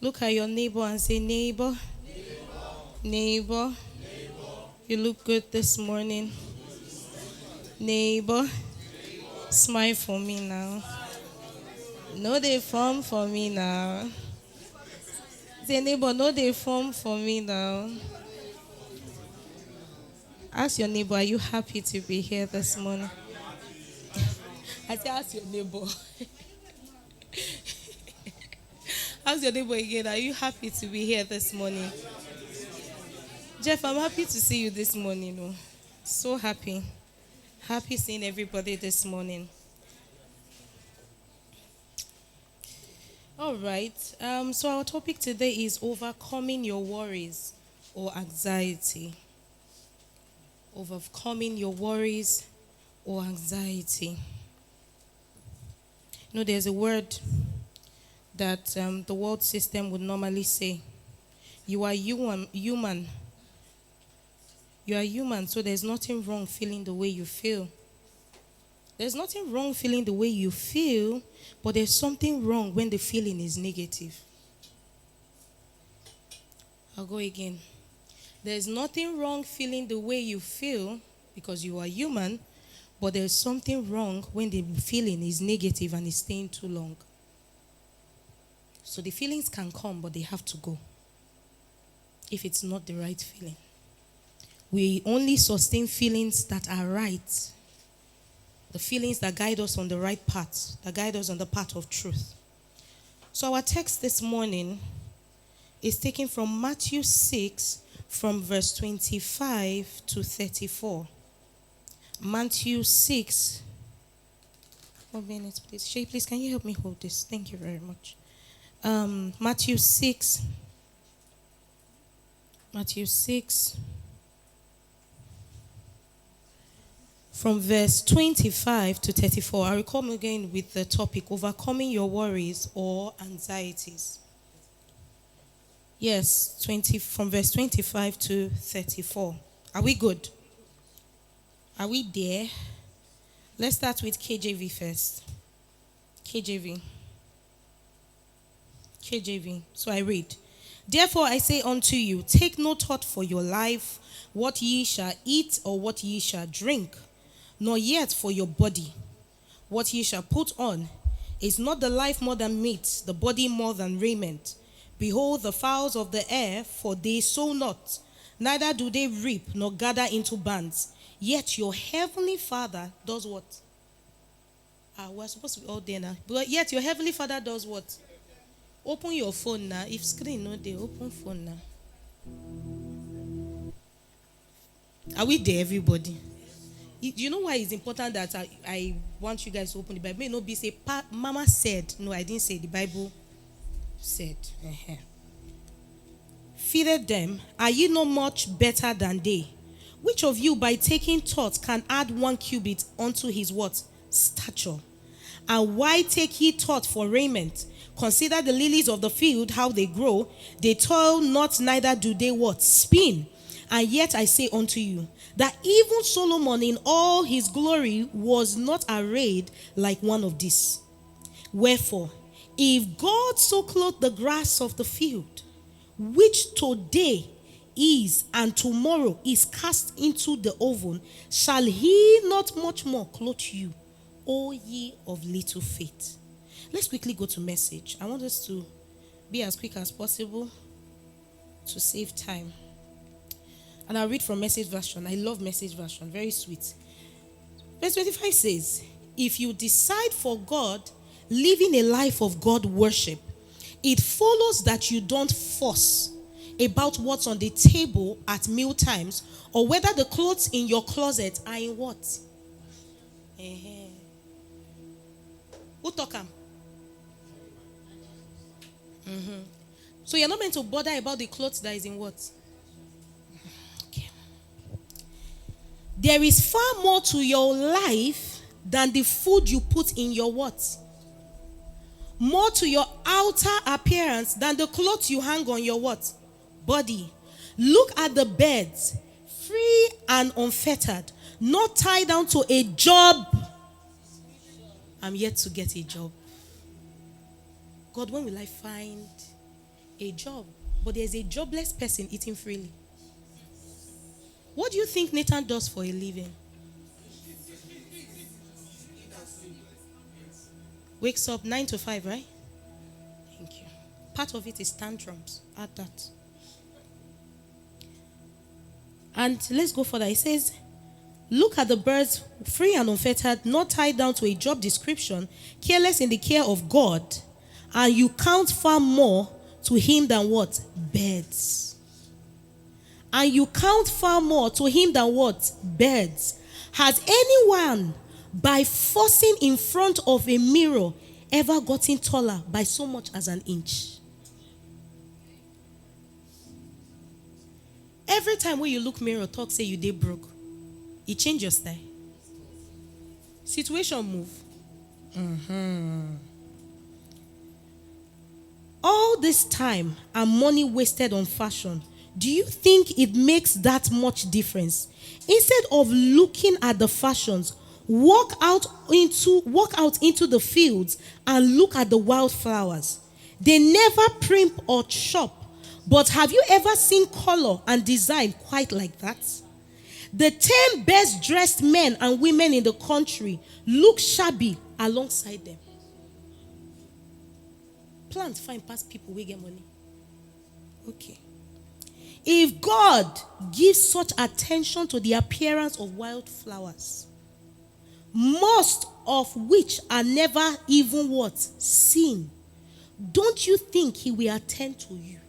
Look at your neighbor and say, neighbor, neighbor, you look good this morning. Neighbor, smile for me now. No, they form for me now. Say, neighbor, no, they form for me now. Ask your neighbor, are you happy to be here this morning? I say, ask your neighbor. Ask your neighbor again, are you happy to be here this morning? Jeff, I'm happy to see you this morning. Oh. So happy. Happy seeing everybody this morning. All right. So our topic today is overcoming your worries or anxiety. Overcoming your worries or anxiety. You know, there's a word that the world system would normally say. You are human. You are human, so there's nothing wrong feeling the way you feel. There's nothing wrong feeling the way you feel, but there's something wrong when the feeling is negative. I'll go again. There's nothing wrong feeling the way you feel because you are human, but there's something wrong when the feeling is negative and is staying too long. So the feelings can come, but they have to go if it's not the right feeling. We only sustain feelings that are right. The feelings that guide us on the right path, that guide us on the path of truth. So our text this morning is taken from Matthew 6, from verse 25 to 34. Matthew 6. 1 minute, please. Shay, please, can you help me hold this? Thank you very much. Matthew 6. Matthew 6. From verse 25 to 34, I will come again with the topic, overcoming your worries or anxieties. Yes, from verse 25 to 34. Are we good? Are we there? Let's start with KJV first. KJV. So I read. Therefore I say unto you, take no thought for your life, what ye shall eat or what ye shall drink, nor yet for your body, what ye shall put on. Is not the life more than meat, the body more than raiment? Behold the fowls of the air, for they sow not, neither do they reap, nor gather into barns. Yet your heavenly Father does what? We're supposed to be all there now. But yet your heavenly Father does what? Open your phone now. If screen no, they open phone now. Are we there, everybody? You know why it's important that I want you guys to open the Bible? May not be say, Mama said. No, I didn't say. The Bible said. Feeded them. Are ye not much better than they? Which of you by taking thought can add 1 cubit unto his what? Stature. And why take ye thought for raiment? Consider the lilies of the field, how they grow. They toil not, neither do they what? Spin. And yet I say unto you, that even Solomon in all his glory was not arrayed like one of these. Wherefore, if God so clothed the grass of the field, which today is and tomorrow is cast into the oven, shall he not much more clothe you, O ye of little faith? Let's quickly go to message. I want us to be as quick as possible to save time. And I'll read from Message Version. I love Message Version. Very sweet. Verse 25 says, if you decide for God, living a life of God worship, it follows that you don't fuss about what's on the table at meal times, or whether the clothes in your closet are in what? Who talk am? So you're not meant to bother about the clothes that is in what? Okay. There is far more to your life than the food you put in your what? More to your outer appearance than the clothes you hang on your what? Body. Look at the birds, free and unfettered, not tied down to a job. I'm yet to get a job. God, when will I find A job. But there's a jobless person eating freely. What do you think Nathan does for a living? Wakes up 9 to 5, right? Thank you. Part of it is tantrums. Add that. And let's go further. It says, look at the birds, free and unfettered, not tied down to a job description, careless in the care of God, and you count far more to him than what? Birds. And you count far more to him than what? Birds. Has anyone, by forcing in front of a mirror, ever gotten taller by so much as an inch? Every time when you look mirror, talk say you did broke. You change your style. Situation move. All this time and money wasted on fashion, do you think it makes that much difference? Instead of looking at the fashions, walk out into the fields and look at the wildflowers. They never primp or chop. But have you ever seen color and design quite like that? The 10 best dressed men and women in the country look shabby alongside them. Plants find past people who get money. Okay. If God gives such attention to the appearance of wildflowers, most of which are never even what? Seen, don't you think he will attend to you?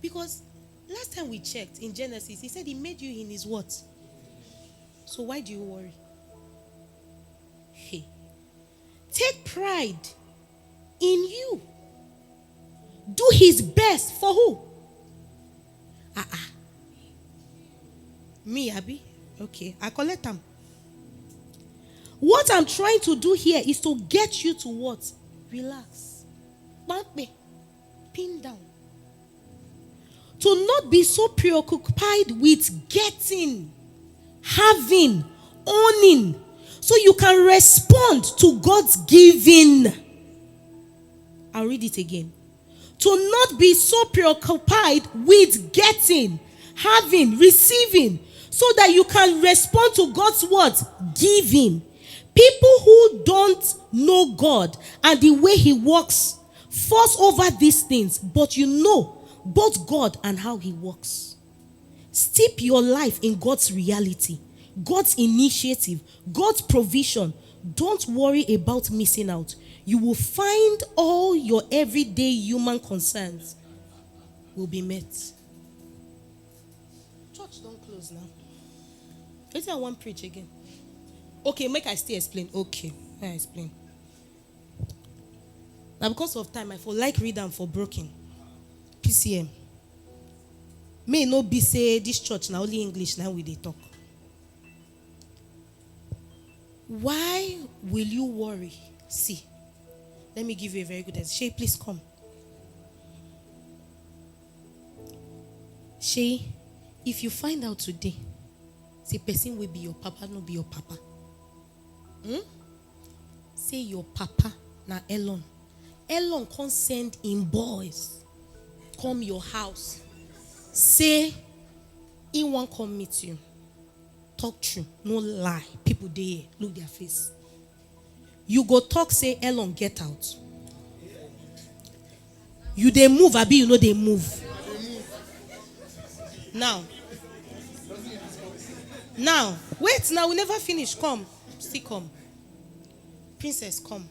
Because last time we checked in Genesis, he said he made you in his what? So why do you worry? Hey. Take pride in you. Do his best for who? Me, Abby? Okay, I collect them. What I'm trying to do here is to get you to what? Relax. Pin down. To not be so preoccupied with getting, having, owning, so you can respond to God's giving. I'll read it again. To not be so preoccupied with getting, having, receiving, so that you can respond to God's word, giving. People who don't know God and the way he works fuss over these things, but you know both God and how he works. Steep your life in God's reality, God's initiative, God's provision. Don't worry about missing out. You will find all your everyday human concerns will be met. Church don't close now. Let's say I want to preach again. Okay, make I still explain. Okay, I explain. Now because of time, I for like read them for broken. PCM. May no be say this church now only English now we they talk. Why will you worry? See, let me give you a very good answer. Shay, please come. Shay, if you find out today, say person will be your papa, no be your papa. Say your papa na Elon. Elon can't send in boys. Come your house. Say he won't come meet you. Talk true, no lie. People there, look their face. You go talk, say Elon, get out. You they move, Abi, you know they move. Now, wait, now we never finish. Come, still come. Princess, come.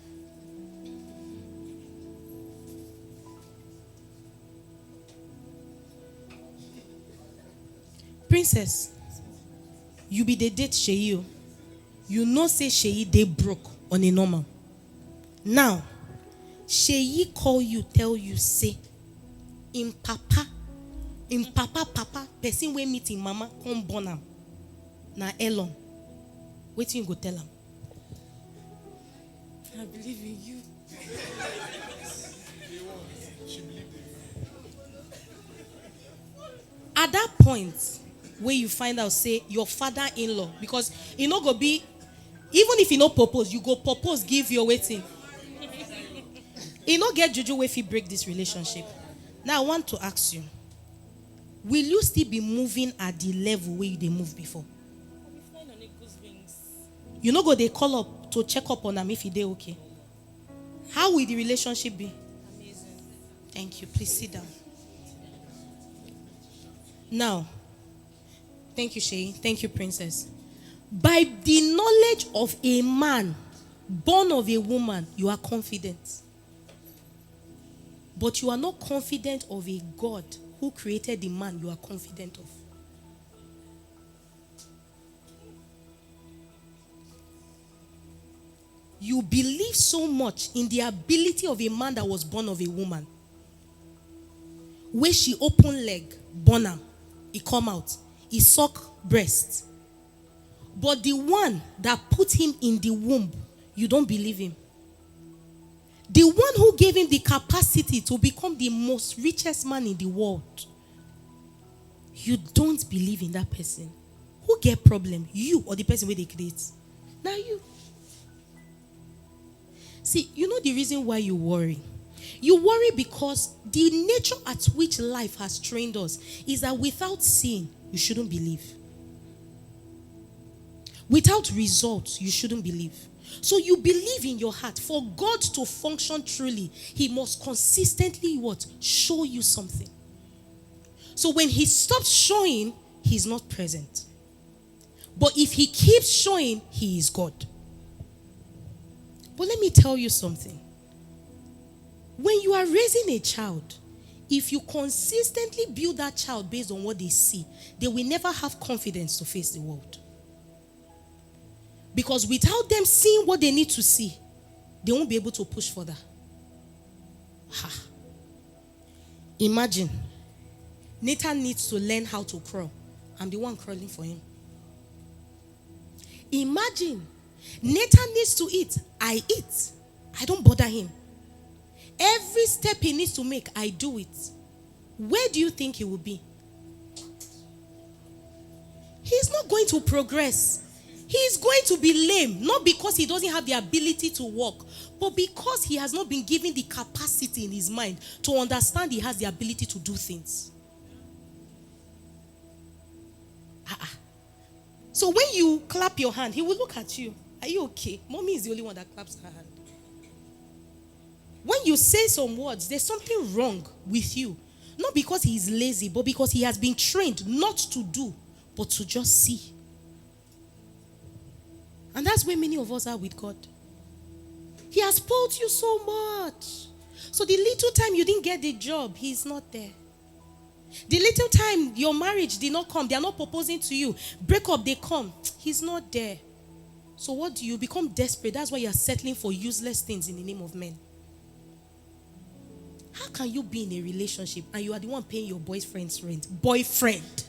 Princess, you be the date Sheyi. You know say Sheyi they broke on a normal. Now, Sheyi call you, tell you, say, in papa, person we meet in mama, come born am. Na Elon. Wait till you go tell him. I believe in you. At that point, where you find out, say, your father-in-law, because it not go be, even if you no propose, you go propose, give your waiting. not get juju if you break this relationship. Now I want to ask you, will you still be moving at the level where they moved before? You know, go they call up to check up on them if they okay. How will the relationship be? Amazing. Thank you. Please sit down. Now, thank you, Shay. Thank you, Princess. By the knowledge of a man born of a woman, you are confident. But you are not confident of a God who created the man you are confident of. You believe so much in the ability of a man that was born of a woman. Where she open leg, born him, he come out, he suck breast. But the one that put him in the womb, you don't believe him. The one who gave him the capacity to become the most richest man in the world, you don't believe in that person. Who get problem? You or the person where they create? Now you. See, you know the reason why you worry? You worry because the nature at which life has trained us is that without seeing, you shouldn't believe. Without results, you shouldn't believe. So you believe in your heart. For God to function truly, He must consistently what? Show you something. So when He stops showing, He's not present. But if He keeps showing, He is God. But let me tell you something. When you are raising a child, if you consistently build that child based on what they see, they will never have confidence to face the world. Because without them seeing what they need to see, they won't be able to push further. Imagine, Nathan needs to learn how to crawl. I'm the one crawling for him. Imagine, Nathan needs to eat. I eat. I don't bother him. Every step he needs to make, I do it. Where do you think he will be? He's not going to progress. He's going to be lame. Not because he doesn't have the ability to walk, but because he has not been given the capacity in his mind to understand he has the ability to do things. So when you clap your hand, he will look at you. Are you okay? Mommy is the only one that claps her hand. When you say some words, there's something wrong with you. Not because he is lazy, but because he has been trained not to do, but to just see. And that's where many of us are with God. He has spoiled you so much. So the little time you didn't get the job, He's not there. The little time your marriage did not come, they are not proposing to you. Break up, they come. He's not there. So what do you become desperate? That's why you are settling for useless things in the name of men. How can you be in a relationship and you are the one paying your boyfriend's rent? Boyfriend.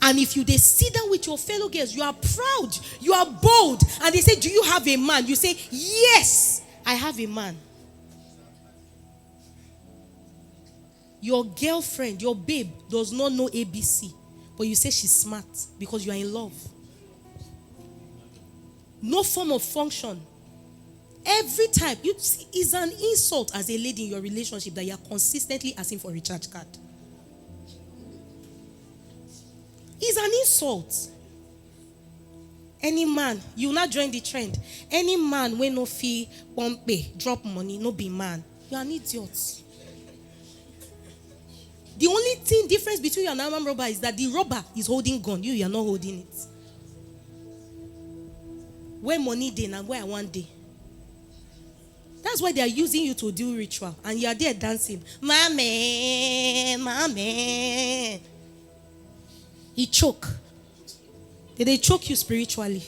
And if they sit down with your fellow girls, you are proud, you are bold, and they say, do you have a man? You say, yes, I have a man. Your girlfriend, your babe does not know ABC, but you say she's smart because you are in love. No form of function. Every time, you see, it's an insult as a lady in your relationship that you are consistently asking for a recharge card. It's an insult. Any man, you will not join the trend. Any man when no fee, won't pay, drop money, no be man. You are an idiot. The only difference between you and an armed robber is that the robber is holding gun. You are not holding it. Where money day and where one day. That's why they are using you to do ritual. And you are there dancing. Mommy, mommy. He choke. Did they choke you spiritually?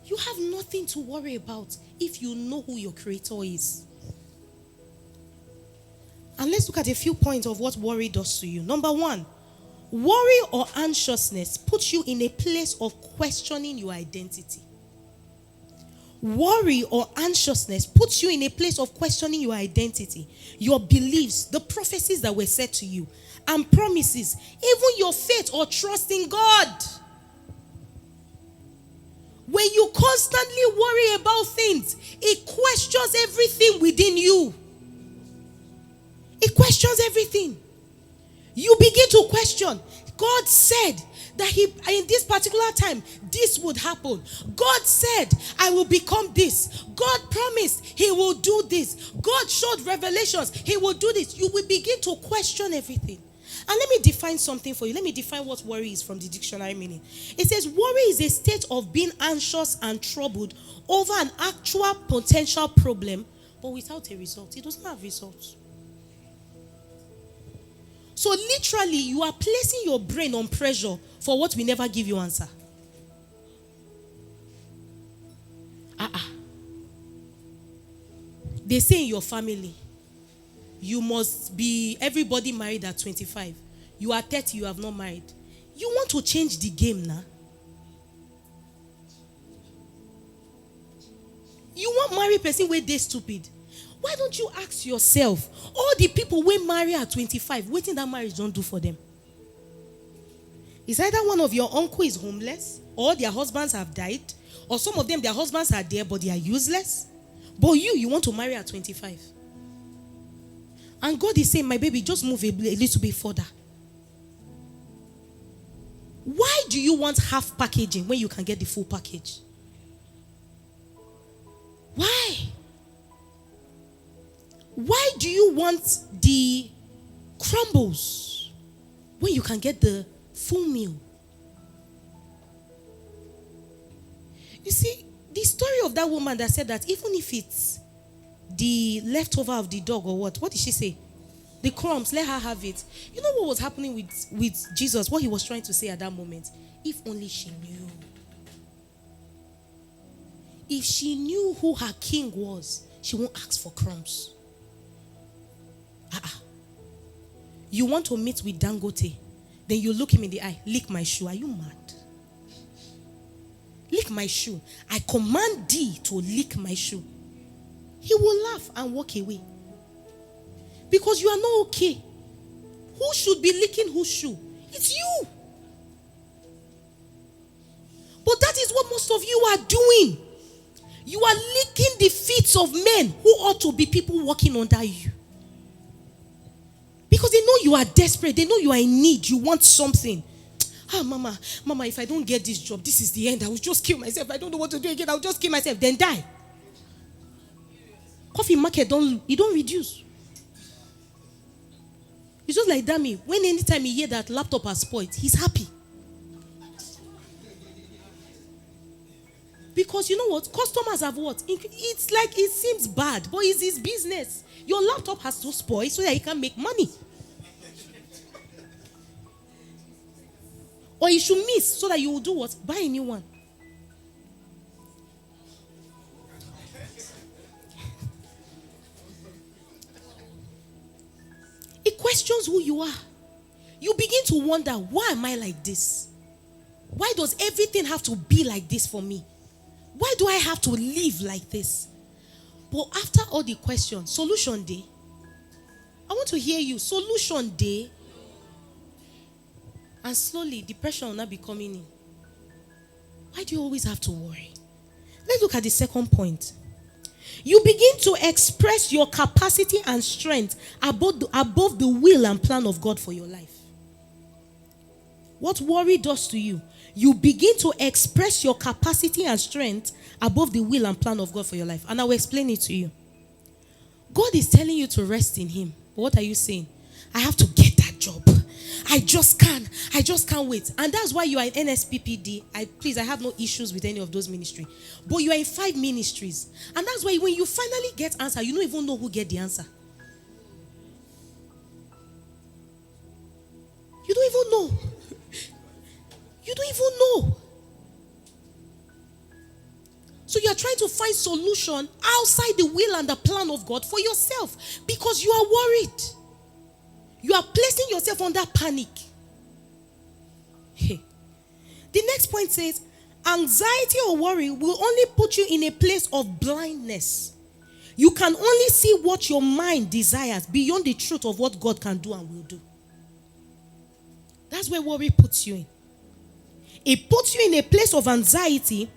You have nothing to worry about if you know who your creator is. And let's look at a few points of what worry does to you. Number one, worry or anxiousness puts you in a place of questioning your identity. Worry or anxiousness puts you in a place of questioning your identity, your beliefs, the prophecies that were said to you, and promises, even your faith or trust in God. When you constantly worry about things, it questions everything within you. It questions everything. You begin to question. God said that in this particular time, this would happen. God said, I will become this. God promised he will do this. God showed revelations, he will do this. You will begin to question everything. And let me define something for you. Let me define what worry is from the dictionary meaning. It says worry is a state of being anxious and troubled over an actual potential problem, but without a result. It doesn't have results. So literally, you are placing your brain on pressure for what will never give you answer. They say in your family, you must be everybody married at 25. You are 30, you have not married. You want to change the game now. You want marry person where they stupid. Why don't you ask yourself, all the people who marry at 25, what did that marriage don't do for them? Is either one of your uncle is homeless, or their husbands have died, or some of them, their husbands are there, but they are useless. But you want to marry at 25. And God is saying, my baby, just move a little bit further. Why do you want half packaging when you can get the full package? Why? Why do you want the crumbles when you can get the full meal? You see, the story of that woman that said that even if it's the leftover of the dog or what did she say? The crumbs, let her have it. You know what was happening with Jesus, what he was trying to say at that moment? If only she knew. If she knew who her king was, she won't ask for crumbs. You want to meet with Dangote, then you look him in the eye, lick my shoe. Are you mad? Lick my shoe. I command thee to lick my shoe. He will laugh and walk away. Because you are not okay. Who should be licking whose shoe? It's you. But that is what most of you are doing. You are licking the feet of men who ought to be people walking under you. Because they know you are desperate. They know you are in need. You want something. Mama, if I don't get this job, this is the end. I will just kill myself. I don't know what to do again. I will just kill myself. Then die. Coffee market, don't reduce. It's just like Dami. When anytime he hear that laptop has spoiled, he's happy. Because you know what? Customers have what? It's like it seems bad, but it's his business. Your laptop has to spoil so that he can make money. Or you should miss so that you will do what? Buy a new one. It questions who you are. You begin to wonder, why am I like this? Why does everything have to be like this for me? Why do I have to live like this? But after all the questions, solution day. I want to hear you. Solution day. And slowly, depression will not be coming in. Why do you always have to worry? Let's look at the second point. You begin to express your capacity and strength above the will and plan of God for your life. What worry does to you, you begin to express your capacity and strength above the will and plan of God for your life. And I will explain it to you. God is telling you to rest in him. But what are you saying? I have to get that job. I just can't wait. And that's why you are in NSPPD. I have no issues with any of those ministries. But you are in 5 ministries. And that's why when you finally get answer, you don't even know who get the answer. You don't even know. You don't even know. So you are trying to find solution outside the will and the plan of God for yourself because you are worried. You are placing yourself under panic. Hey. The next point says, anxiety or worry will only put you in a place of blindness. You can only see what your mind desires beyond the truth of what God can do and will do. That's where worry puts you in. It puts you in a place of anxiety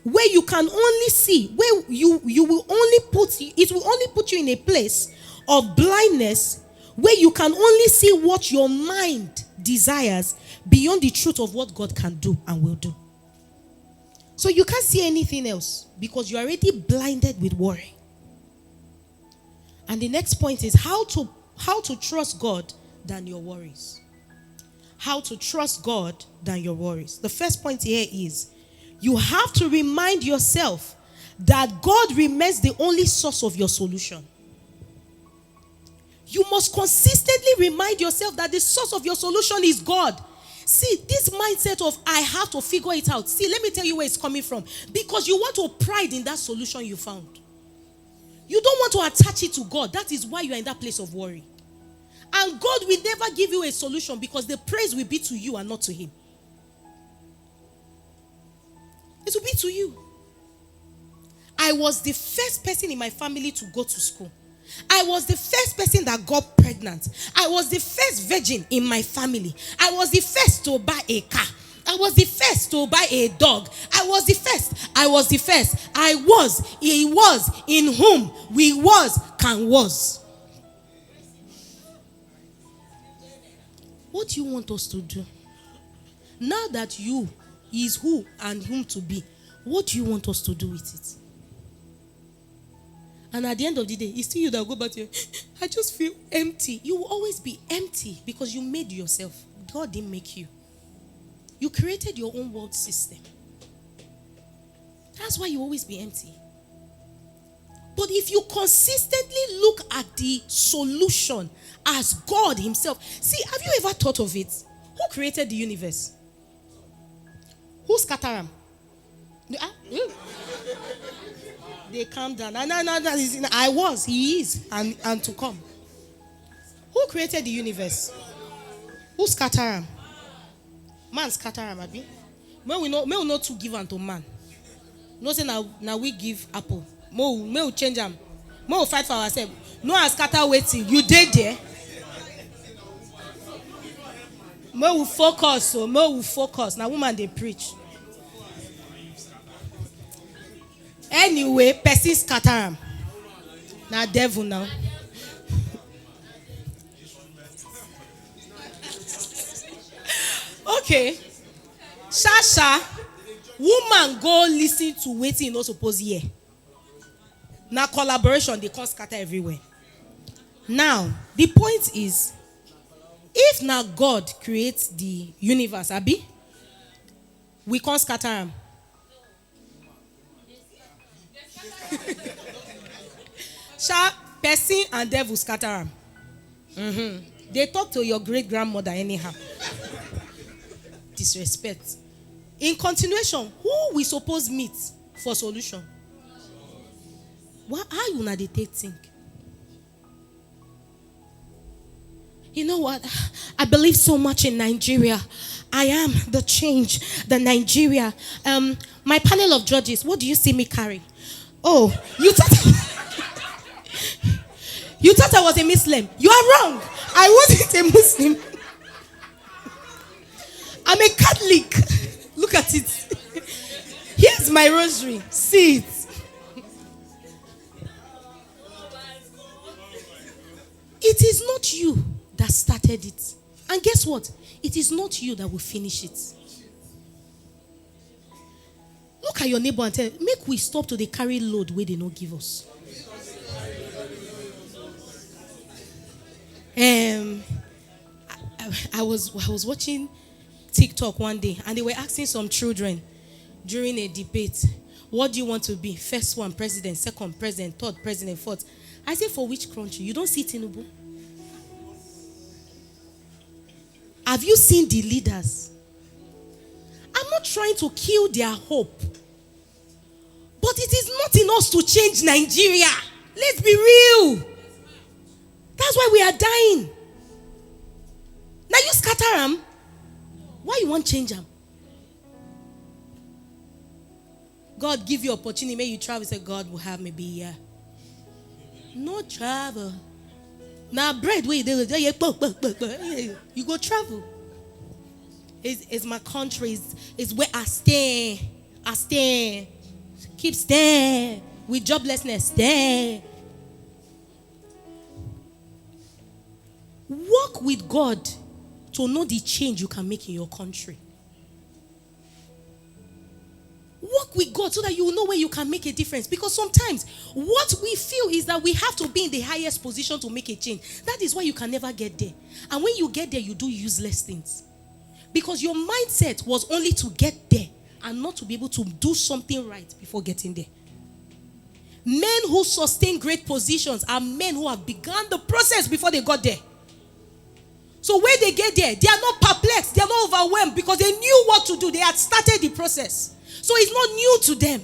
where you can only see, where you will only put, it will only put you in a place of blindness where you can only see what your mind desires beyond the truth of what God can do and will do. So you can't see anything else because you're already blinded with worry. And the next point is how to trust God than your worries. How to trust God than your worries. The first point here is you have to remind yourself that God remains the only source of your solution. You must consistently remind yourself that the source of your solution is God. See, this mindset of I have to figure it out. See, let me tell you where it's coming from. Because you want to pride in that solution you found. You don't want to attach it to God. That is why you are in that place of worry. And God will never give you a solution because the praise will be to you and not to Him. It will be to you. I was the first person in my family to go to school. I was the first person that got pregnant. I was the first virgin in my family. I was the first to buy a car. I was the first to buy a dog. I was the first. I was the first. I was. He was. In whom we was. Can was. What do you want us to do? Now that you is who and whom to be, what do you want us to do with it? And at the end of the day, it's still you that will go back to you. I just feel empty. You will always be empty because you made yourself. God didn't make you. You created your own world system. That's why you always be empty. But if you consistently look at the solution as God Himself. See, have you ever thought of it? Who created the universe? Who scattered them? They calm down. No, I was, He is, and to come. Who created the universe? Who scattered them? Man scatter them, abi. May we not to give unto man. No say now we give apple. May we change them. May we fight for ourselves. No as scatter waiting. You did there. May we focus. So may we focus. Now woman they preach. Anyway, person scatter them. Now devil now. Okay. Shasha, woman go listen to waiting not supposed hear. Now collaboration, they can't scatter everywhere. Now, the point is, if now God creates the universe, Abi, we can't scatter them. Sha, person and devil scatter them. They talk to your great grandmother anyhow. Disrespect. In continuation, who we suppose meet for solution? How you not take think? You know what? I believe so much in Nigeria. I am the change, the Nigeria. My panel of judges, what do you see me carry? Oh, you thought I was a Muslim. You are wrong. I wasn't a Muslim. I'm a Catholic. Look at it. Here's my rosary. See it. It is not you that started it. And guess what? It is not you that will finish it. Look at your neighbor and tell, make we stop to the carry load where they don't give us. I was watching TikTok one day and they were asking some children during a debate, what do you want to be? First one, president, second president, third president, fourth. I said, for which country? You don't see Tinubu? Have you seen the leaders? I'm not trying to kill their hope. But it is not in us to change Nigeria. Let's be real. That's why we are dying. Now you scatter them. Why you want to change them? God give you opportunity. May you travel. Say, God will have me be here. No travel. Now bread where you go travel. It's my country. It's where I stay. keeps there with joblessness there. Work with God to know the change you can make in your country. Work with God so that you will know where you can make a difference. Because sometimes what we feel is that we have to be in the highest position to make a change. That is why you can never get there. And when you get there, you do useless things. Because your mindset was only to get there and not to be able to do something right before getting there. Men who sustain great positions are men who have begun the process before they got there. So when they get there, they are not perplexed, they are not overwhelmed because they knew what to do. They had started the process. So it's not new to them.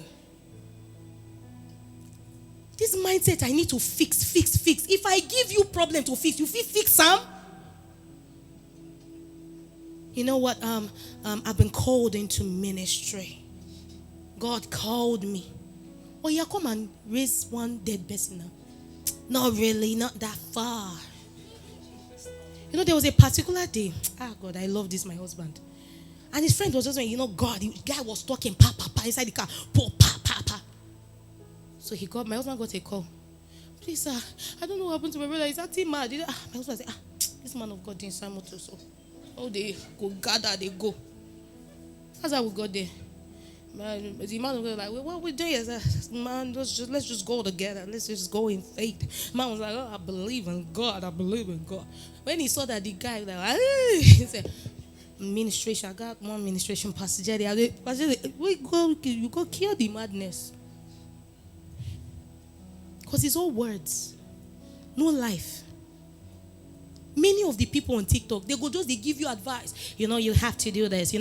This mindset I need to fix. If I give you problem to fix, you fix some. You know what? I've been called into ministry. God called me. Oh, yeah, come and raise one dead person now. Not really, not that far. You know, there was a particular day. God, I love this, my husband. And his friend was just saying, God, the guy was talking, inside the car. So my husband got a call. Please, sir, I don't know what happened to my brother. He's acting mad. My husband said, this man of God didn't sign motor, so. Oh, they go gather, they go. That's how we got there. Man, the man of God was like, well, what we doing is, man, let's just go together. Let's just go in faith. Man was like, I believe in God. When he saw that the guy was like, he said, ministration. I got one ministration, Pastor Jerry. You go kill the madness. Because it's all words. No life. Many of the people on TikTok, they give you advice. You have to do this. You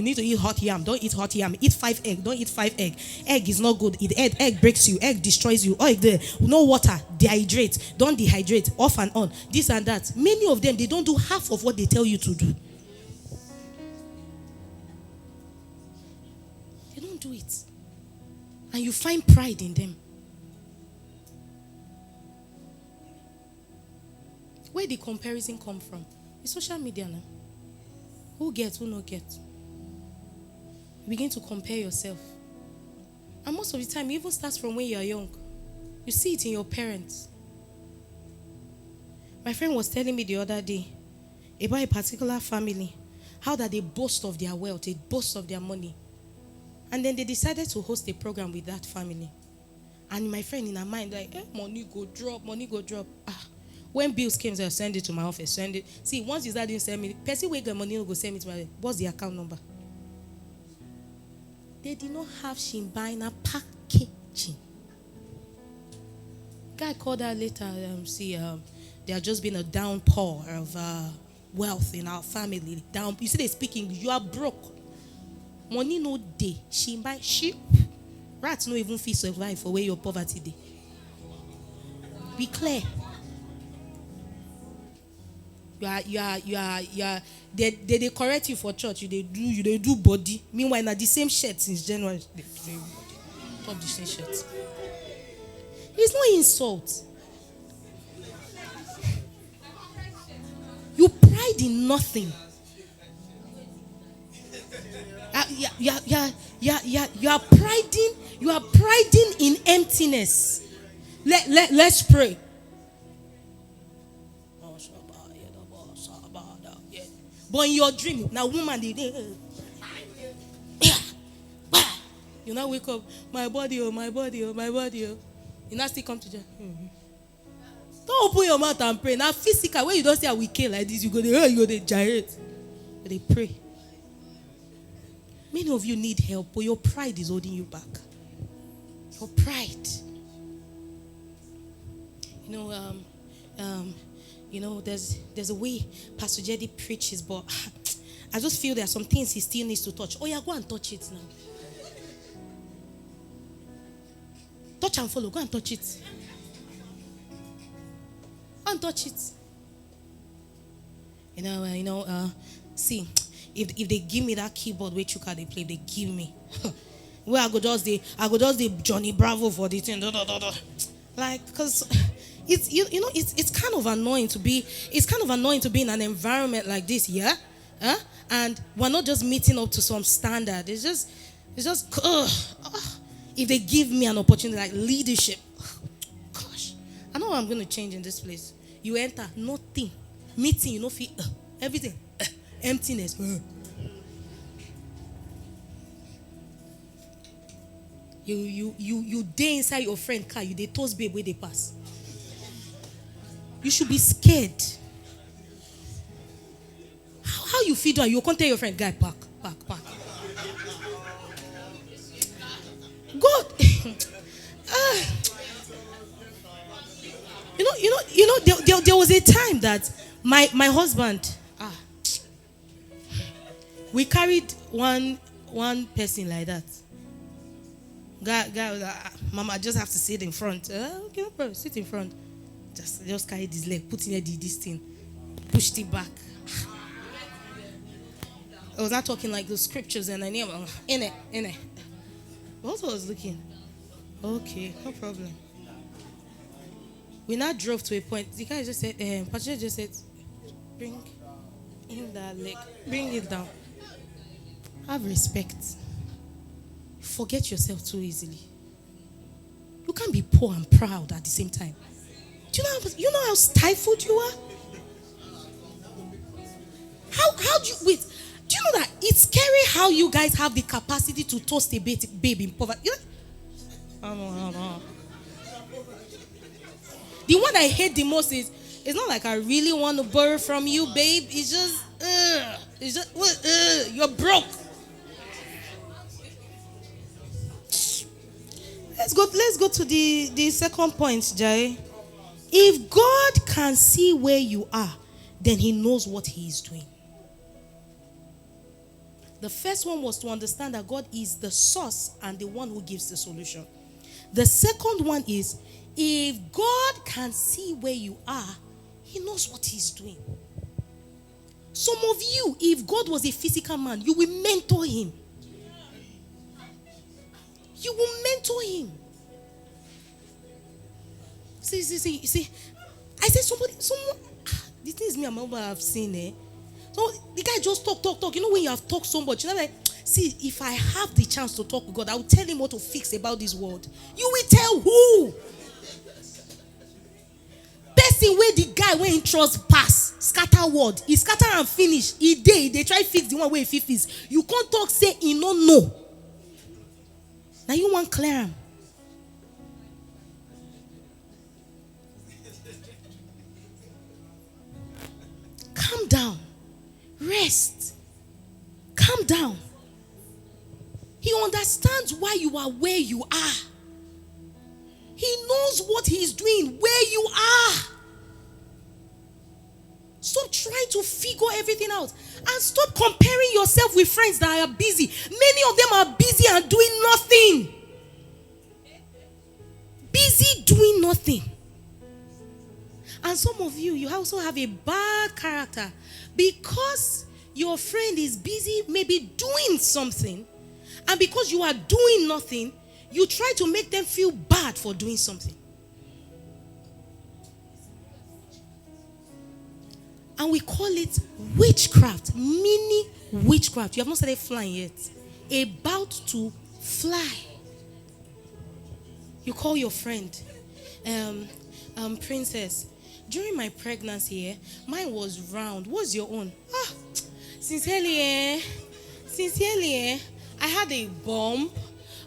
need to eat hot yam. Don't eat hot yam. Eat 5 eggs. Don't eat 5 eggs. Egg is not good. Egg breaks you. Egg destroys you. No water. Dehydrate. Don't dehydrate. Off and on. This and that. Many of them, they don't do half of what they tell you to do. They don't do it. And you find pride in them. Where the comparison come from? It's social media now. Who gets, who not get? You begin to compare yourself. And most of the time, it even starts from when you are young. You see it in your parents. My friend was telling me the other day about a particular family, how that they boast of their wealth, they boast of their money. And then they decided to host a program with that family. And my friend in her mind, like, money go drop. When bills came, they'll send it to my office. Send it. See, once you start didn't send me, person will get money, will go send me to my office. What's the account number? They did not have Shimbina packaging. Guy called her later. There has just been a downpour of wealth in our family. You see, they speak English. You are broke. Money no day. Shimbai sheep. Rats no even feel survive for where your poverty day. Be clear. They correct you for church. They do body. Meanwhile, na the same shirt since January. Top the same shirt. It's no insult. You pride in nothing. You are priding in emptiness. Let's pray. But in your dream, now woman, you now wake up, my body. You now still come to church. Don't open your mouth and pray. Now physical, when you don't say I will kill like this, you go to gyrate. But they pray. Many of you need help, but your pride is holding you back. Your pride. There's a way Pastor Jedi preaches, but I just feel there are some things he still needs to touch. Oh yeah, go and touch it now. Touch and follow. Go and touch it. Go and touch it. See, if they give me that keyboard which you can they play, they give me. Where I go just the Johnny Bravo for the thing. Like, because it's kind of annoying to be in an environment like this, yeah? And we're not just meeting up to some standard. It's just If they give me an opportunity like leadership, gosh, I know what I'm going to change in this place. You enter, nothing. Meeting, you know, feel everything. Emptiness. You day inside your friend car, you they toast babe where they pass. You should be scared. How you feel down? You can't tell your friend, guy, park. God, there was a time that my husband, we carried one person like that. Guy was like, Mama, I just have to sit in front. Okay, no problem, sit in front. Just carry this leg, put in this thing, pushed it back. I was not talking like those scriptures, and I knew in it. Also, I was looking. Okay, no problem. We now drove to a point. The guy just said, Patricia just said, bring in that leg, bring it down. Have respect. Forget yourself too easily. You can't be poor and proud at the same time. Do you know how stifled you are? How do you wait? Do you know that it's scary how you guys have the capacity to toast a babe in poverty? You know? I know. The one I hate the most is, it's not like I really want to borrow from you, babe. It's just, you're broke. Let's go to the second point, Jai. If God can see where you are, then he knows what he is doing. The first one was to understand that God is the source and the one who gives the solution. The second one is, if God can see where you are, he knows what he's doing. Some of you, if God was a physical man, you will mentor him. You will mentor him. See. I said someone, the things me and my mother have seen, So the guy just talk. You know when you have talked so much, you know, like, see, if I have the chance to talk with God, I will tell him what to fix about this world. You will tell who? Person where the guy when he trust pass, scatter word. He scatter and finish. They try fix the one where he fix. You can't talk, say he no know. Now you want clear him. Calm down. Rest. Calm down. He understands why you are where you are. He knows what he is doing where you are. Stop trying to figure everything out. And stop comparing yourself with friends that are busy. Many of them are busy and doing nothing. Busy doing nothing. And some of you, you also have a bad character because your friend is busy maybe doing something, and because you are doing nothing, you try to make them feel bad for doing something. And we call it witchcraft, mini witchcraft. You have not started flying yet. About to fly. You call your friend, Princess, during my pregnancy, mine was round. What's your own? Sincerely, I had a bump,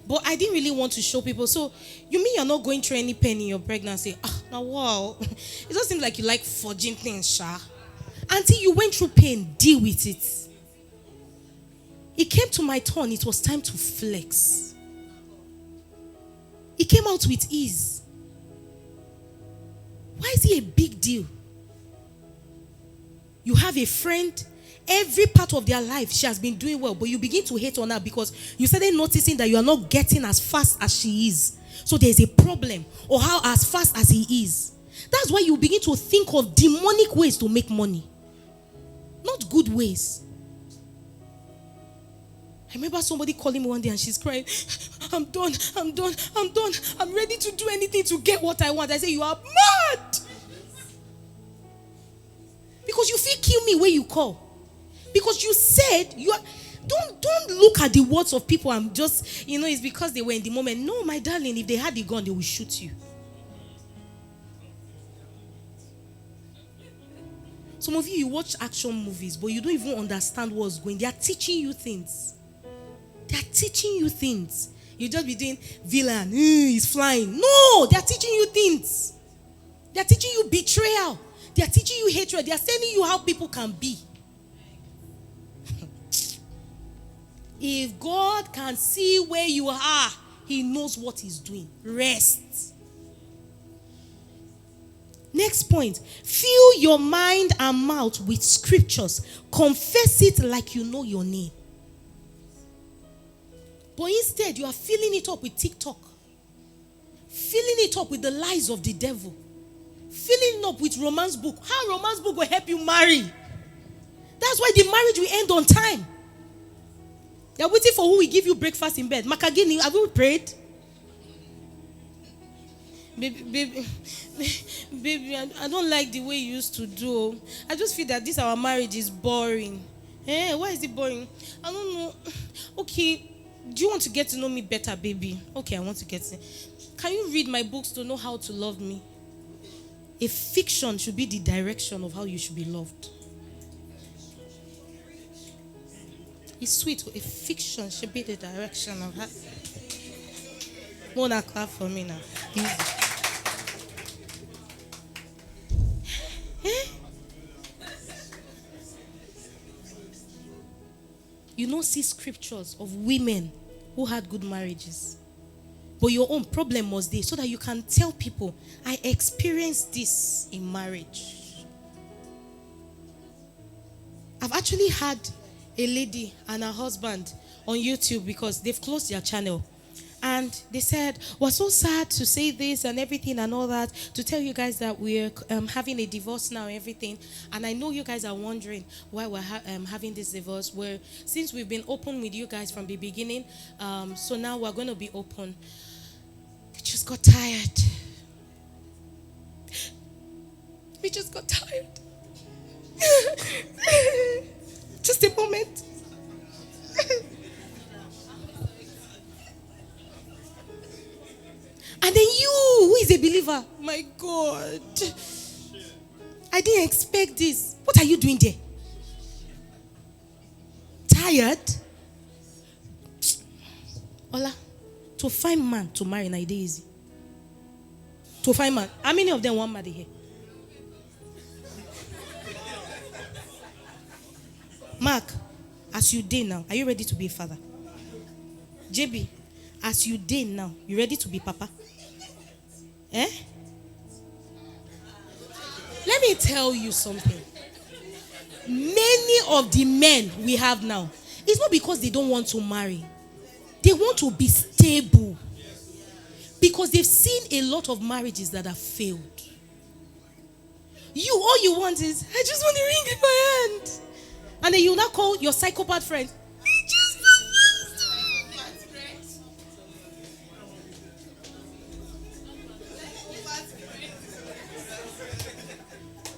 but I didn't really want to show people. So, you mean you're not going through any pain in your pregnancy? Now, wow. It doesn't seem like you like forging things, Sha. Until you went through pain, deal with it. It came to my turn. It was time to flex. It came out with ease. Why is it a big deal? You have a friend, every part of their life she has been doing well, but you begin to hate on her because you started noticing that you are not getting as fast as she is. So there's a problem, or how as fast as he is. That's why you begin to think of demonic ways to make money, not good ways. I remember somebody calling me one day and she's crying, I'm done. I'm ready to do anything to get what I want. I say, you are mad. Because you feel kill me when you call. Because you said you are. Don't look at the words of people and just, it's because they were in the moment. No, my darling, if they had the gun, they will shoot you. Some of you watch action movies, but you don't even understand what's going. They are teaching you things. They are teaching you things. You just be doing villain, he's flying. No, they are teaching you things. They are teaching you betrayal. They are teaching you hatred. They are telling you how people can be. If God can see where you are, He knows what He's doing. Rest. Next point. Fill your mind and mouth with scriptures. Confess it like you know your name. But instead, you are filling it up with TikTok. Filling it up with the lies of the devil. Filling it up with romance book. How romance book will help you marry? That's why the marriage will end on time. You're waiting for who will give you breakfast in bed. Makagini, have you prayed? Baby, I don't like the way you used to do. I just feel that our marriage is boring. Why is it boring? I don't know. Okay, do you want to get to know me better, baby? Okay, I want to get to. Can you read my books to know how to love me? A fiction should be the direction of how you should be loved. It's sweet. A fiction should be the direction of how. Wanna clap for me now? You don't see scriptures of women who had good marriages. But your own problem was this, so that you can tell people, I experienced this in marriage. I've actually had a lady and her husband on YouTube because they've closed their channel. And they said, we're so sad to say this and everything and all that, to tell you guys that we're having a divorce now and everything. And I know you guys are wondering why we're having this divorce. Since we've been open with you guys from the beginning, so now we're going to be open. We just got tired. We just got tired. Just a moment. And then you, who is a believer, my God, I didn't expect this. What are you doing there? Tired? Ola, to find man to marry na easy. To find man. How many of them want marry here? Mark, as you date now, are you ready to be a father? JB, as you date now, you ready to be papa? Let me tell you something. Many of the men we have now, it's not because they don't want to marry. They want to be stable. Because they've seen a lot of marriages that have failed. All you want is, I just want a ring in my hand. And then you now call your psychopath friend.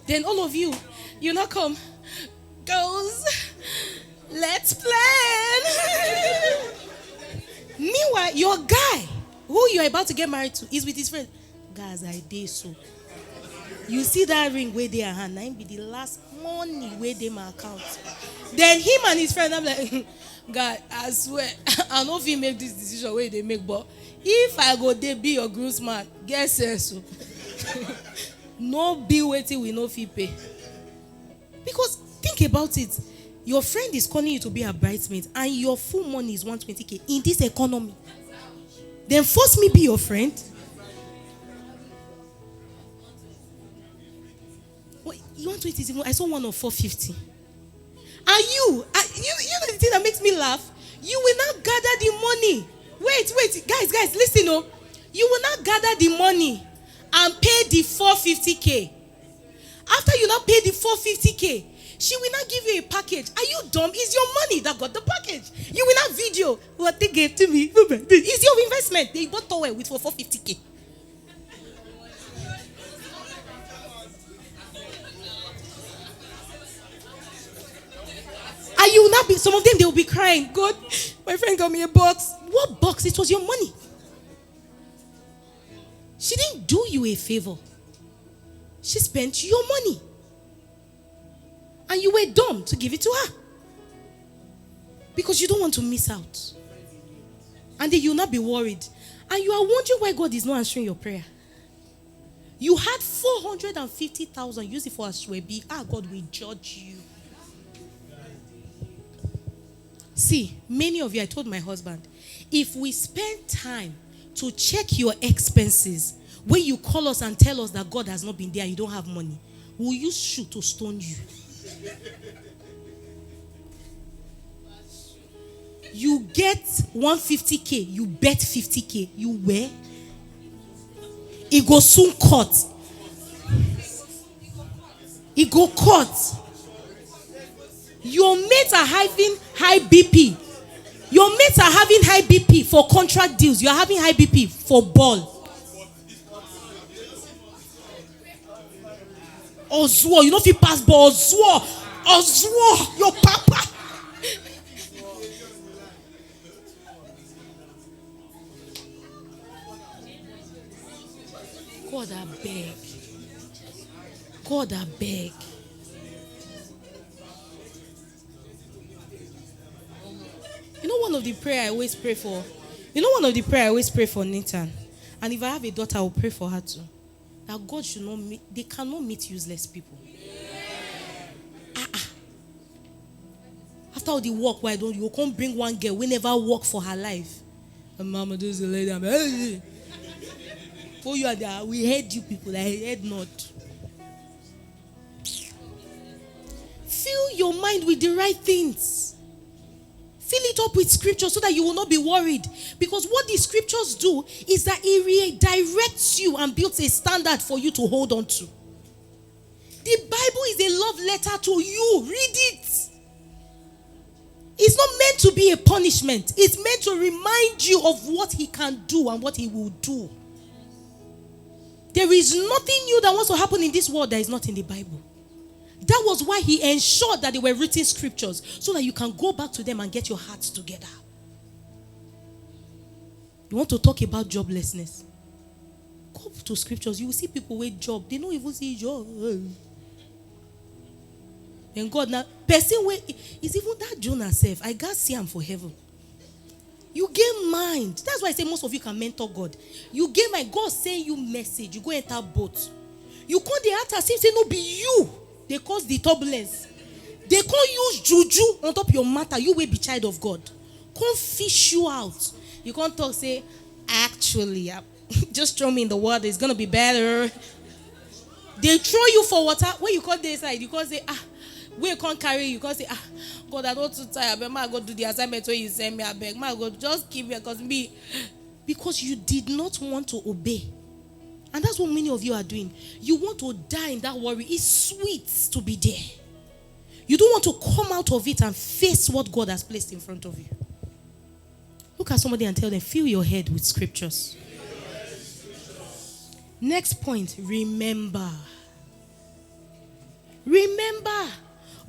Then all of you now come. Girls, let's plan. Meanwhile, your guy, who you're about to get married to, is with his friend. Guys, I did so. You see that ring where they are hand, now be the last money where they my account. Then him and his friend, I'm like, God, I swear, I don't know if he make this decision where they make, but if I go there be your groomsman, guess so. No bill waiting with no fee pay. Because think about it. Your friend is calling you to be a bridesmaid and your full money is 120,000 in this economy. Then force me be your friend. Wait, you want to eat it? I saw one of 450. And you know the thing that makes me laugh? You will not gather the money. Wait, guys, listen, oh. You will not gather the money and pay the 450,000. After you now pay the 450,000, she will not give you a package. Are you dumb? It's your money that got the package. You will not video what they gave to me. It's your investment. They bought towel with for 450,000. And you will not some of them, they will be crying. God, my friend got me a box. What box? It was your money. She didn't do you a favor. She spent your money. And you were dumb to give it to her. Because you don't want to miss out. And then you'll not be worried. And you are wondering why God is not answering your prayer. You had 450,000, use it for a swebi. God will judge you. See, many of you, I told my husband, if we spend time to check your expenses, when you call us and tell us that God has not been there, you don't have money, we'll use shoe to stone you. You get 150K, you bet 50K, you wear. It go soon cut. It go cut. Your mates are having high BP. Your mates are having high BP for contract deals. You are having high BP for ball. Ozwo, you know if you pass ball, Ozwo, your papa. God, I beg. God, I beg. You know one of the prayer I always pray for? Nathan. And if I have a daughter, I will pray for her too. That God should not meet, they cannot meet useless people. After all the work, why don't you come bring one girl we never work for her life? And mama, this is a lady. Hey. For you are there, we heard you people. I heard not. Fill your mind with the right things. Fill it up with scripture so that you will not be worried. Because what the scriptures do is that it redirects you and builds a standard for you to hold on to. The Bible is a love letter to you. Read it. It's not meant to be a punishment. It's meant to remind you of what he can do and what he will do. There is nothing new that wants to happen in this world that is not in the Bible. That was why he ensured that they were written scriptures so that you can go back to them and get your hearts together. You want to talk about joblessness? Go to scriptures. You will see people with job. They don't even see job. And God now, person where is even that Jonah self. I got see him for heaven. You gain mind. That's why I say most of you can mentor God. You gain mind. God send you message. You go enter boat. You call the actor. Say no be you. They cause the turbulence. They can't use juju on top of your matter. You will be child of God. Can't fish you out. You can't talk, say, actually, just throw me in the water. It's going to be better. They throw you for water. When you call this side, you can't say, we can't carry you. You can't say, God, I don't too tired. But I go do the assignment where you send me. I beg. I go just give me because you did not want to obey. And that's what many of you are doing. You want to die in that worry. It's sweet to be there. You don't want to come out of it and face what God has placed in front of you. Look at somebody and tell them, fill your head with scriptures. Next point, remember. Remember.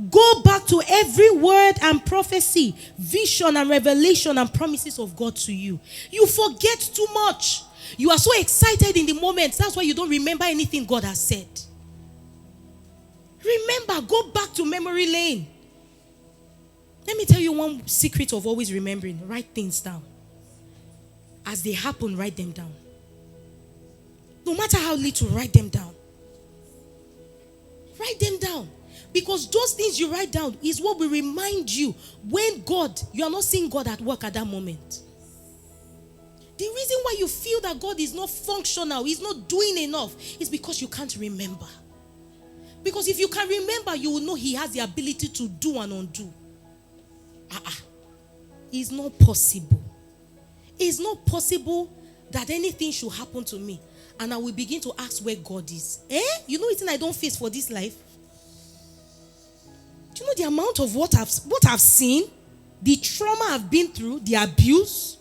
Go back to every word and prophecy, vision and revelation and promises of God to you. You forget too much. You are so excited in the moment. That's why you don't remember anything God has said. Remember, go back to memory lane. Let me tell you one secret of always remembering. Write things down. As they happen, write them down. No matter how little, write them down. Write them down. Because those things you write down is what will remind you when you are not seeing God at work at that moment. The reason why you feel that God is not functional, he's not doing enough, is because you can't remember. Because if you can remember, you will know he has the ability to do and undo. It's not possible. It's not possible that anything should happen to me and I will begin to ask where God is. You know anything I don't face for this life? Do you know the amount of what I've seen, the trauma I've been through, the abuse?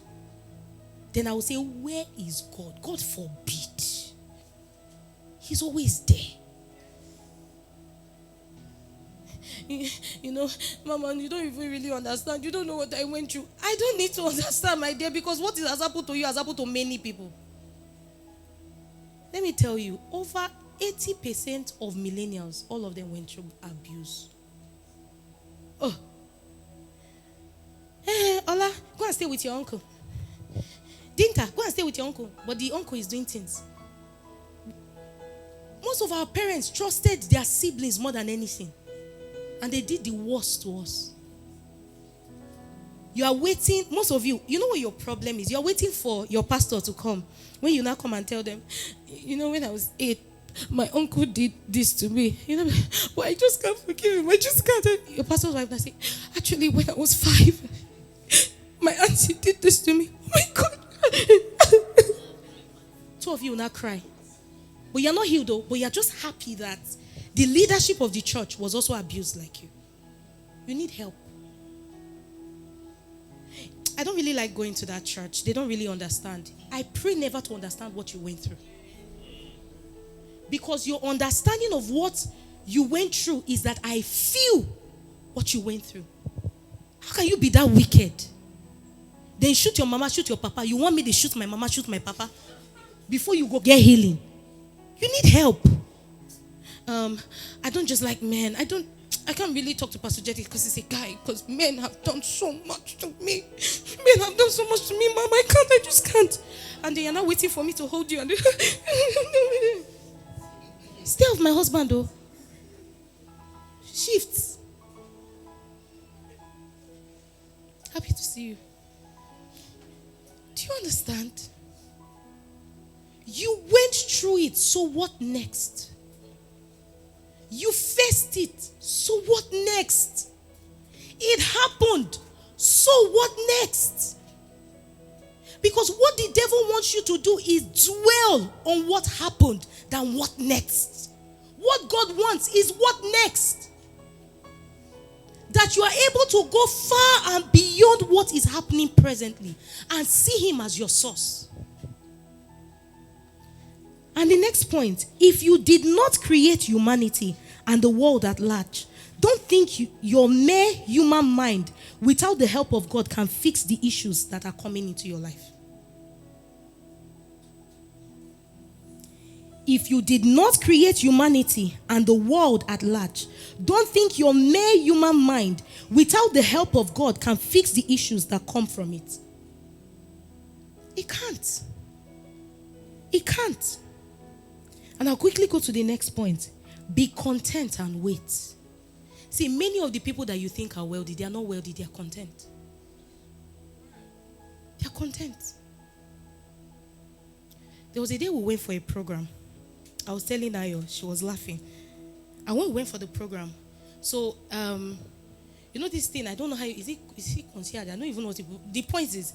Then I will say, where is God? God forbid. He's always there. you know, Mama, you don't even really understand. You don't know what I went through. I don't need to understand, my dear, because what has happened to you has happened to many people. Let me tell you, over 80% of millennials, all of them went through abuse. Oh. Hey, Ola, go and stay with your uncle. Dinta, go and stay with your uncle. But the uncle is doing things. Most of our parents trusted their siblings more than anything. And they did the worst to us. You are waiting, most of you, you know what your problem is? You are waiting for your pastor to come. When you now come and tell them, when I was 8, my uncle did this to me. But I just can't forgive him. I just can't. Your pastor's wife now say, actually, when I was 5, my auntie did this to me. Oh my God. Two of you will now cry. But you're not healed though. But you're just happy that the leadership of the church was also abused like you. You need help. I don't really like going to that church. They don't really understand. I pray never to understand what you went through. Because your understanding of what you went through is that I feel what you went through. How can you be that wicked? Then shoot your mama, shoot your papa. You want me to shoot my mama, shoot my papa? Before you go get healing. You need help. I don't just like men. I can't really talk to Pastor Jetty because he's a guy. Because men have done so much to me. Men have done so much to me, Mom. I just can't. And they are now waiting for me to hold you. And stay off my husband, though. Shifts. Happy to see you. Do you understand? You went through it, so what next? You faced it, so what next? It happened, so what next? Because what the devil wants you to do is dwell on what happened than what next. What God wants is what next. That you are able to go far and beyond what is happening presently and see Him as your source. And the next point, if you did not create humanity and the world at large, don't think your mere human mind without the help of God can fix the issues that are coming into your life. If you did not create humanity and the world at large, don't think your mere human mind without the help of God can fix the issues that come from it. It can't. It can't. And I'll quickly go to the next point. Be content and wait. See, many of the people that you think are wealthy, they are not wealthy, they are content. They are content. There was a day we went for a program. I was telling Ayo, she was laughing. And when we went for the program, so, this thing, I don't know how, is it concierge? I don't even know what the point is,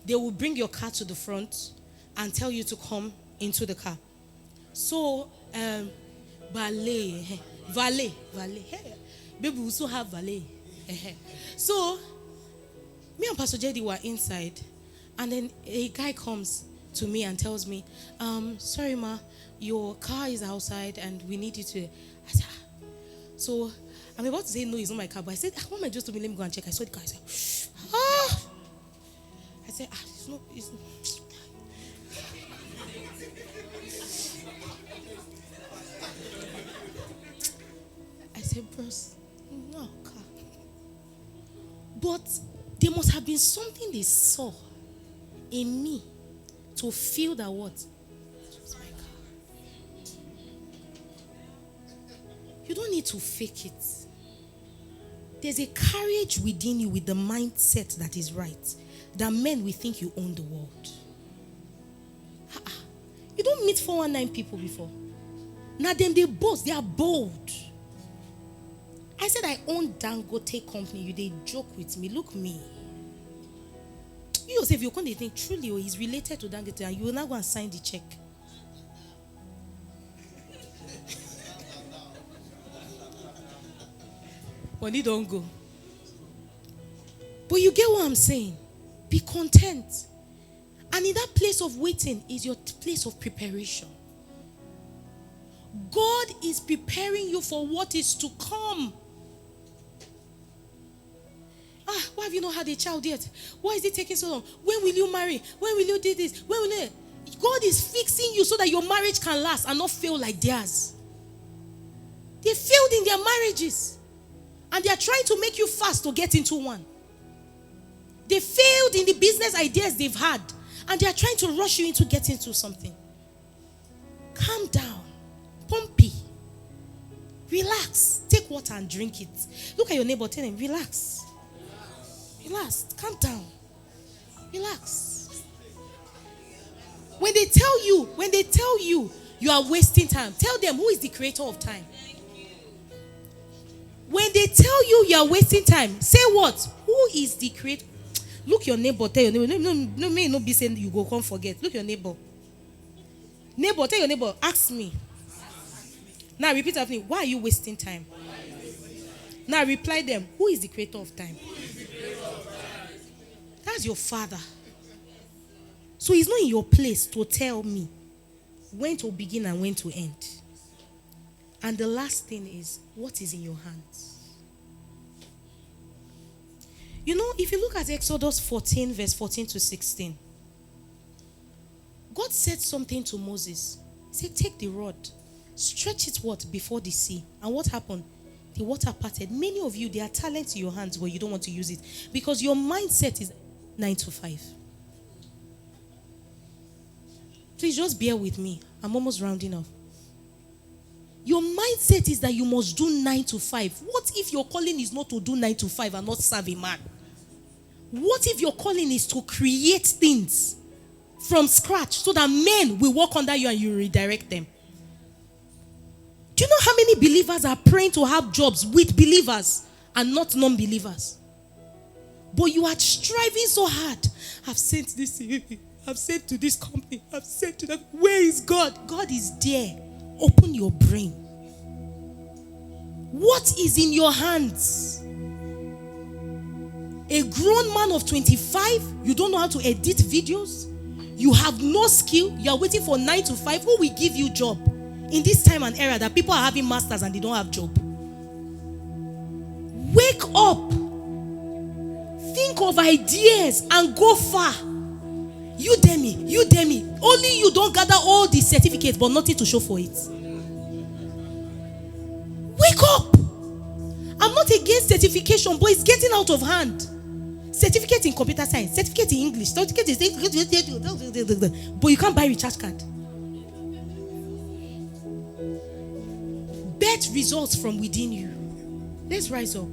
they will bring your car to the front and tell you to come into the car. So, valet. Baby, we also have valet. So, me and Pastor Jedi were inside, and then a guy comes to me and tells me, sorry ma, your car is outside and we need you to. I said, so I'm about to say no, it's not my car, but I said, what am I just doing? Let me go and check. I saw the car. I said, I said, it's not. I said, bros, no car. But there must have been something they saw in me to feel that what? It was my car. You don't need to fake it. There's a courage within you with the mindset that is right. That men will think you own the world. You don't meet 419 people before. Now them they boast, they are bold. I said I own Dangote company. You they joke with me. Look me. You yourself, you can't think truly he's related to Dangote and you will not go and sign the check. Money don't go. But you get what I'm saying? Be content. And in that place of waiting is your place of preparation. God is preparing you for what is to come. you not had a child yet? Why is it taking so long? When will you marry? When will you do this? When will you? God is fixing you so that your marriage can last and not fail like theirs. They failed in their marriages. And they are trying to make you fast to get into one. They failed in the business ideas they've had. And they are trying to rush you into getting into something. Calm down. Pumpy. Relax. Take water and drink it. Look at your neighbor. Tell him, relax. Relax. Calm down. Relax. When they tell you you are wasting time, tell them who is the creator of time. When they tell you are wasting time, say what? Who is the creator? Look your neighbor, tell your neighbor. No, may not be saying you go come forget. Look your neighbor. Neighbor, tell your neighbor, ask me. Now repeat after me. Why are you wasting time? Now reply them. Who is the creator of time? That's your father. So he's not in your place to tell me when to begin and when to end. And the last thing is, what is in your hands? You know, if you look at Exodus 14, verse 14 to 16, God said something to Moses. He said, take the rod, stretch it before the sea. And what happened? The water parted. Many of you, there are talents in your hands, but you don't want to use it because your mindset is 9 to 5. Please just bear with me. I'm almost rounding off. Your mindset is that you must do 9 to 5. What if your calling is not to do 9 to 5 and not serve a man? What if your calling is to create things from scratch so that men will walk under you and you redirect them? Do you know how many believers are praying to have jobs with believers and not non-believers? But you are striving so hard. I've sent this, I've sent to this company, I've sent to that. Where is God? God is there. Open your brain. What is in your hands? A grown man of 25, you don't know how to edit videos. You have no skill. You are waiting for 9 to 5. Who will give you job? In this time and era that people are having masters and they don't have job. Wake up. Think of ideas and go far. Udemy. Only you don't gather all the certificates but nothing to show for it. Wake up. I'm not against certification, but it's getting out of hand. Certificate in computer science, certificate in English, certificate in... But you can't buy recharge card. Bet results from within you. Let's rise up.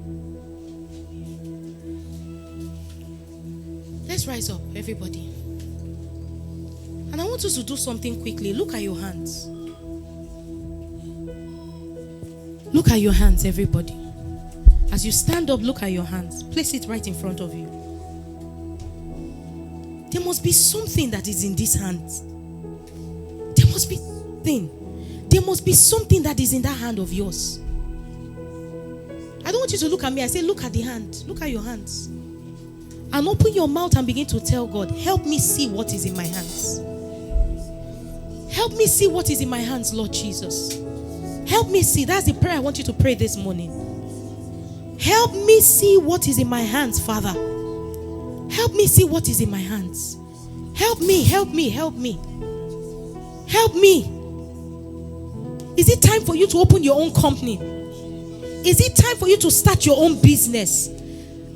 Let's rise up, everybody. And I want us to do something quickly. Look at your hands. Look at your hands, everybody. As you stand up, look at your hands. Place it right in front of you. There must be something that is in these hands. There must be something. There must be something that is in that hand of yours. I don't want you to look at me. I say, look at the hand. Look at your hands. And open your mouth and begin to tell God, help me see what is in my hands. Help me see what is in my hands, Lord Jesus. Help me see. That's the prayer I want you to pray this morning. Help me see what is in my hands, Father. Help me see what is in my hands. Help me. Help me. Is it time for you to open your own company? Is it time for you to start your own business?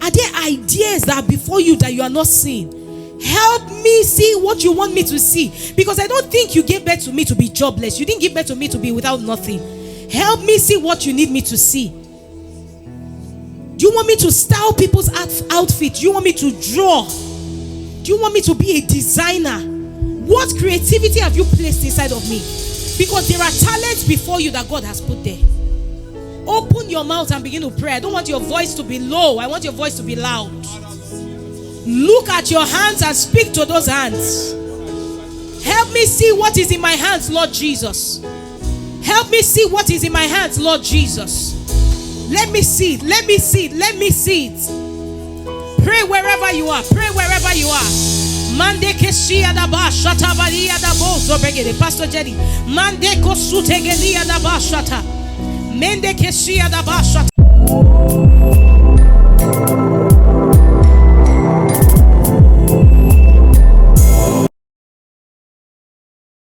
Are there ideas that are before you that you are not seeing? Help me see what you want me to see. Because I don't think you gave birth to me to be jobless. You didn't give birth to me to be without nothing. Help me see what you need me to see. Do you want me to style people's outfit? Do you want me to draw? Do you want me to be a designer? What creativity have you placed inside of me? Because there are talents before you that God has put there. Open your mouth and begin to pray. I don't want your voice to be low. I want your voice to be loud. Look at your hands and speak to those hands. Help me see what is in my hands, Lord Jesus. Help me see what is in my hands, Lord Jesus. Let me see it. Let me see it. Let me see it. Pray wherever you are. Pray wherever you are. Mande keshia da ba shata balia da bozo begede. Pastor Jenny. Mande kosutegelia da ba shata. Mende keshia da ba shata.